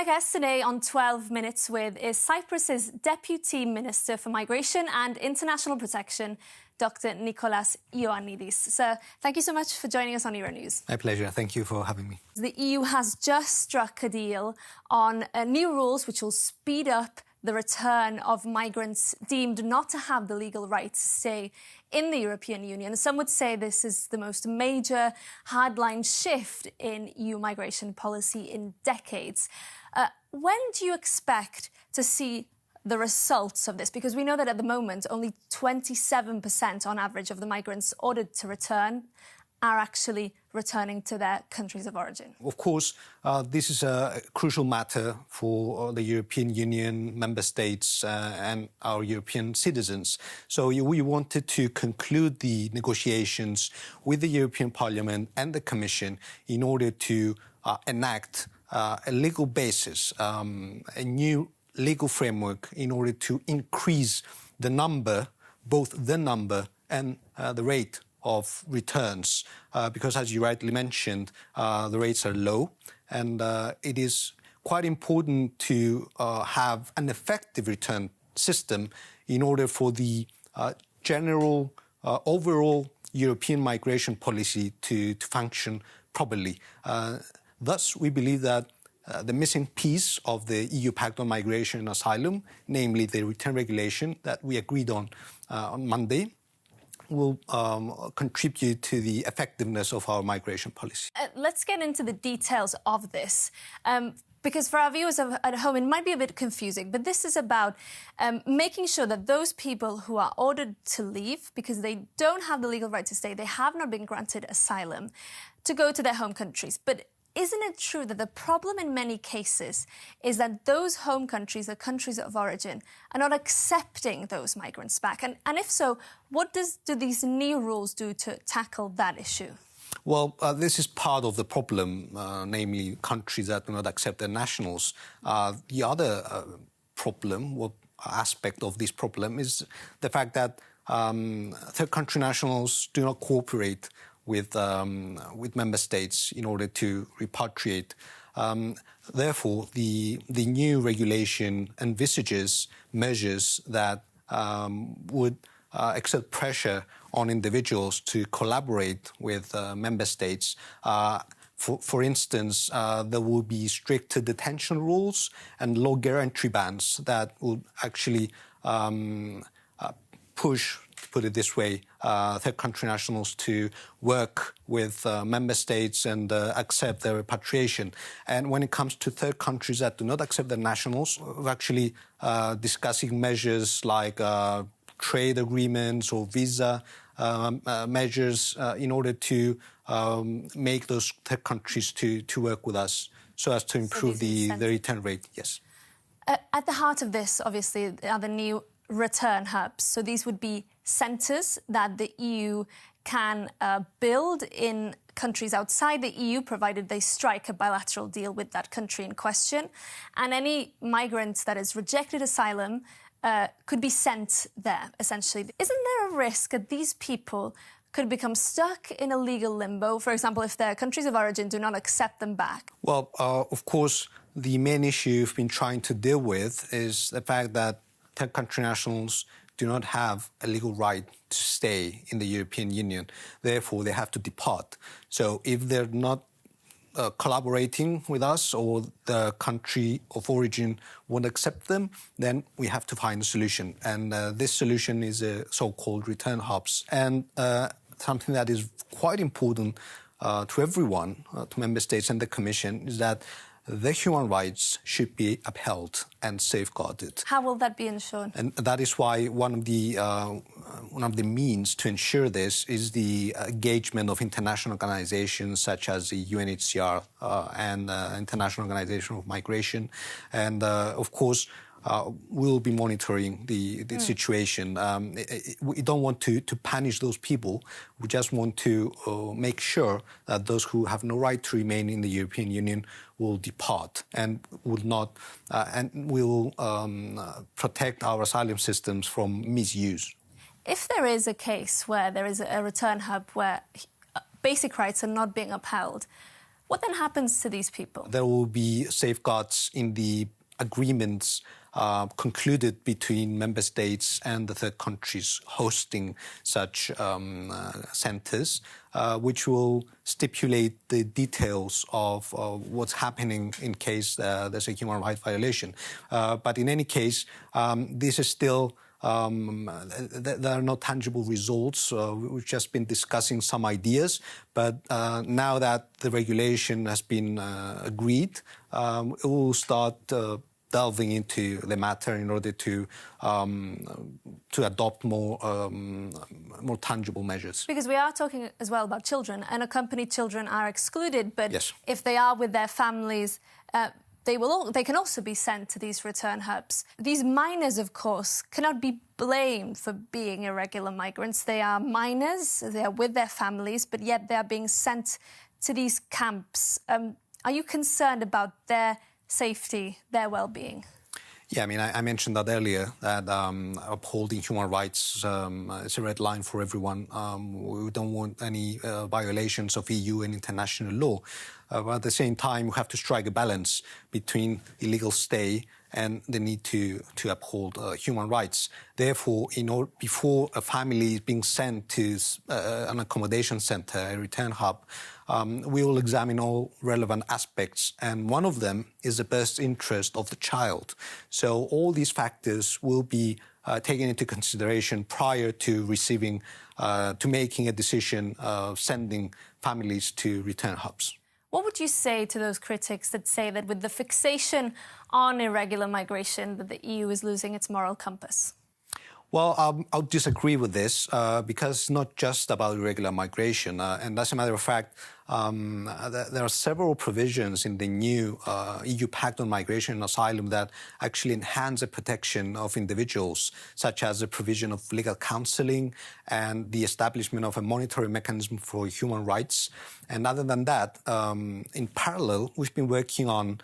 My guest today on 12 Minutes With is Cyprus's Deputy Minister for Migration and International Protection, Dr. Nicholas Ioannides. Sir, thank you so much for joining us on Euronews. My pleasure. Thank you for having me. The EU has just struck a deal on new rules which will speed up the return of migrants deemed not to have the legal right to stay in the European Union. Some would say this is the most major hardline shift in EU migration policy in decades. When do you expect to see the results of this? Because we know that at the moment only 27% on average of the migrants ordered to return are actually returning to their countries of origin. Of course, this is a crucial matter for the European Union member states and our European citizens. So we wanted to conclude the negotiations with the European Parliament and the Commission in order to enact a legal basis, a new legal framework in order to increase the number, both the number and the rate of returns, because as you rightly mentioned, the rates are low, and it is quite important to have an effective return system in order for the general overall European migration policy to function properly. Thus, we believe that the missing piece of the EU Pact on Migration and Asylum, namely the return regulation that we agreed on Monday, will contribute to the effectiveness of our migration policy. Let's get into the details of this. Because for our viewers at home, it might be a bit confusing, but this is about making sure that those people who are ordered to leave because they don't have the legal right to stay, they have not been granted asylum, to go to their home countries. But isn't it true that the problem in many cases is that those home countries, the countries of origin, are not accepting those migrants back? And if so, what do these new rules do to tackle that issue? Well, this is part of the problem, namely countries that do not accept their nationals. The other problem, or aspect of this problem, is the fact that third country nationals do not cooperate with member states in order to repatriate. Therefore, the new regulation envisages measures that would exert pressure on individuals to collaborate with member states. For instance, there will be stricter detention rules and longer entry bans that would actually push, to put it this way, third country nationals to work with member states and accept their repatriation. And when it comes to third countries that do not accept their nationals, we're actually discussing measures like trade agreements or visa measures in order to make those third countries to work with us so as to improve the return rate. Yes. At the heart of this, obviously, are the new return hubs. So these would be centres that the EU can build in countries outside the EU, provided they strike a bilateral deal with that country in question. And any migrant that has rejected asylum could be sent there, essentially. Isn't there a risk that these people could become stuck in a legal limbo, for example, if their countries of origin do not accept them back? Well, of course, the main issue we've been trying to deal with is the fact that third country nationals do not have a legal right to stay in the European Union. Therefore, they have to depart. So if they're not collaborating with us or the country of origin won't accept them, then we have to find a solution. And this solution is a so-called return hubs. And something that is quite important to everyone, to member states and the Commission, is that the human rights should be upheld and safeguarded. How will that be ensured? And that is why one of the means to ensure this is the engagement of international organizations such as the UNHCR and International Organization of Migration. And of course, we'll be monitoring the situation. We don't want to punish those people. We just want to make sure that those who have no right to remain in the European Union will depart and will not, and will protect our asylum systems from misuse. If there is a case where there is a return hub where basic rights are not being upheld, What then happens to these people? There will be safeguards in the agreements concluded between member states and the third countries hosting such centres, which will stipulate the details of what's happening in case there's a human rights violation. But in any case, this is still there are no tangible results. We've just been discussing some ideas, but now that the regulation has been agreed, it will start delving into the matter in order to adopt more tangible measures. Because we are talking as well about children, and unaccompanied children are excluded. But yes, if they are with their families, they can also be sent to these return hubs. These minors, of course, cannot be blamed for being irregular migrants. They are minors, they are with their families, but yet they are being sent to these camps. Are you concerned about their safety, their well-being? Yeah, I mean, I mentioned that earlier, that upholding human rights is a red line for everyone. We don't want any violations of EU and international law. But at the same time, we have to strike a balance between illegal stay and the need to uphold human rights. Therefore, before a family is being sent to an accommodation centre, a return hub, we will examine all relevant aspects, and one of them is the best interest of the child. So all these factors will be taken into consideration prior to making a decision of sending families to return hubs. What would you say to those critics that say that with the fixation on irregular migration, that the EU is losing its moral compass? Well, I'll disagree with this because it's not just about irregular migration. And as a matter of fact, there are several provisions in the new EU Pact on Migration and Asylum that actually enhance the protection of individuals, such as the provision of legal counselling and the establishment of a monitoring mechanism for human rights. And other than that, in parallel, we've been working on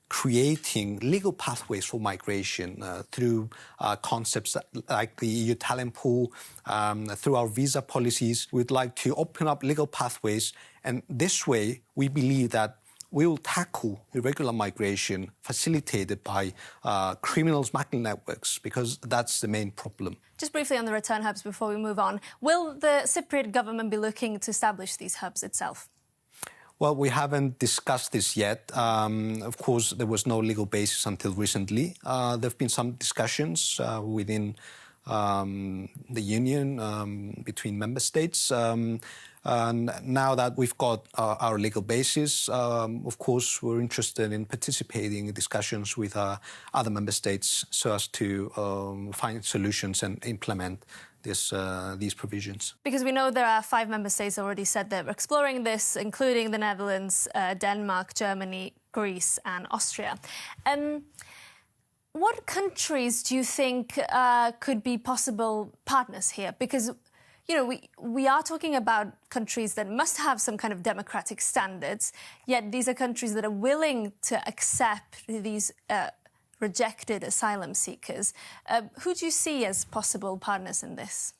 creating legal pathways for migration through concepts like the EU talent pool, through our visa policies. We'd like to open up legal pathways, and this way we believe that we will tackle irregular migration facilitated by criminal smuggling networks, because that's the main problem. Just briefly on the return hubs before we move on, will the Cypriot government be looking to establish these hubs itself? Well, we haven't discussed this yet. Of course, there was no legal basis until recently. There have been some discussions within the Union between member states. And now that we've got our legal basis, of course, we're interested in participating in discussions with other member states so as to find solutions and implement these provisions. Because we know there are 5 member states already said they're exploring this, including the Netherlands, Denmark, Germany, Greece and Austria. What countries do you think could be possible partners here? Because, you know, we are talking about countries that must have some kind of democratic standards, yet these are countries that are willing to accept these rejected asylum seekers. Who do you see as possible partners in this?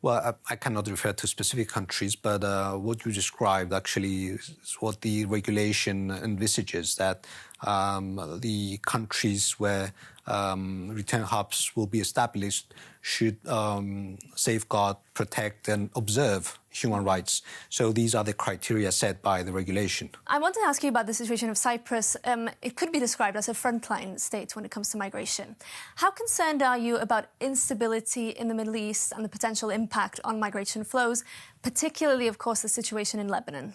Well, I cannot refer to specific countries, but what you described actually is what the regulation envisages, that the countries where return hubs will be established should safeguard, protect and observe human rights. So these are the criteria set by the regulation. I want to ask you about the situation of Cyprus. It could be described as a frontline state when it comes to migration. How concerned are you about instability in the Middle East and the potential impact on migration flows, particularly, of course, the situation in Lebanon?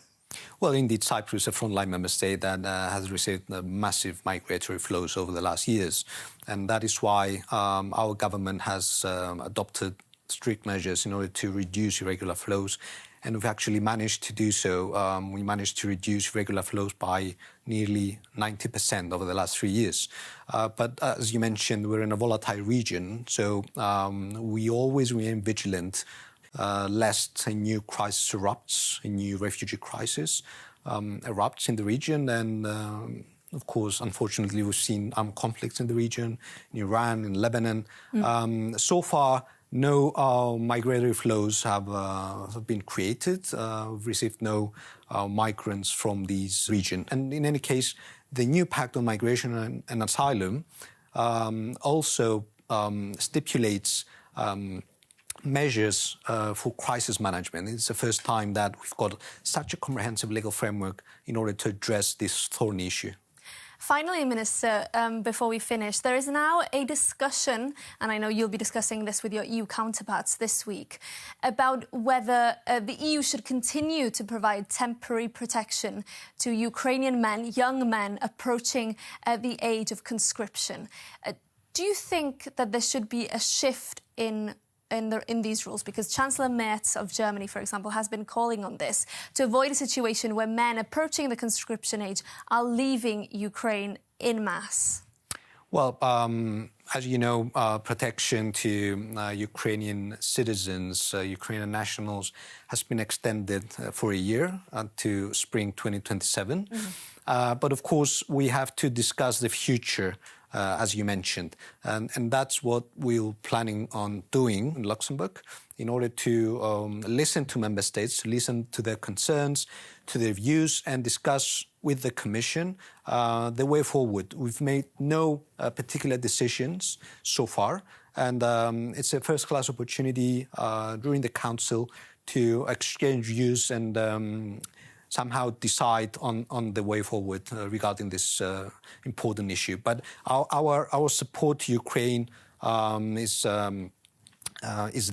Well, indeed, Cyprus is a frontline member state that has received massive migratory flows over the last years. And that is why our government has adopted strict measures in order to reduce irregular flows. And we've actually managed to do so. We managed to reduce irregular flows by nearly 90% over the last 3 years. But as you mentioned, we're in a volatile region, so we always remain vigilant lest a new crisis erupts, a new refugee crisis erupts in the region. And of course, unfortunately, we've seen armed conflicts in the region, in Iran, in Lebanon. So far, no migratory flows have been created. We've received no migrants from these regions. And in any case, the new Pact on Migration and Asylum also stipulates measures for crisis management. It's the first time that we've got such a comprehensive legal framework in order to address this thorny issue. Finally, Minister, before we finish, there is now a discussion, and I know you'll be discussing this with your EU counterparts this week, about whether the EU should continue to provide temporary protection to Ukrainian men, young men approaching the age of conscription. Do you think that there should be a shift in these rules? Because Chancellor Merz of Germany, for example, has been calling on this to avoid a situation where men approaching the conscription age are leaving Ukraine en masse. Well, as you know, protection to Ukrainian citizens, Ukrainian nationals, has been extended for a year to spring 2027. But of course, we have to discuss the future, as you mentioned. And that's what we're planning on doing in Luxembourg in order to listen to member states, listen to their concerns, to their views, and discuss with the Commission the way forward. We've made no particular decisions so far, and it's a first-class opportunity during the Council to exchange views and somehow decide on the way forward regarding this important issue. But our support to Ukraine is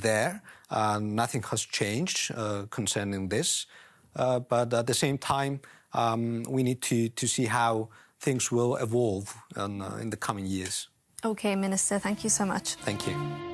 there. Nothing has changed concerning this. But at the same time, we need to see how things will evolve in the coming years. OK, Minister, thank you so much. Thank you.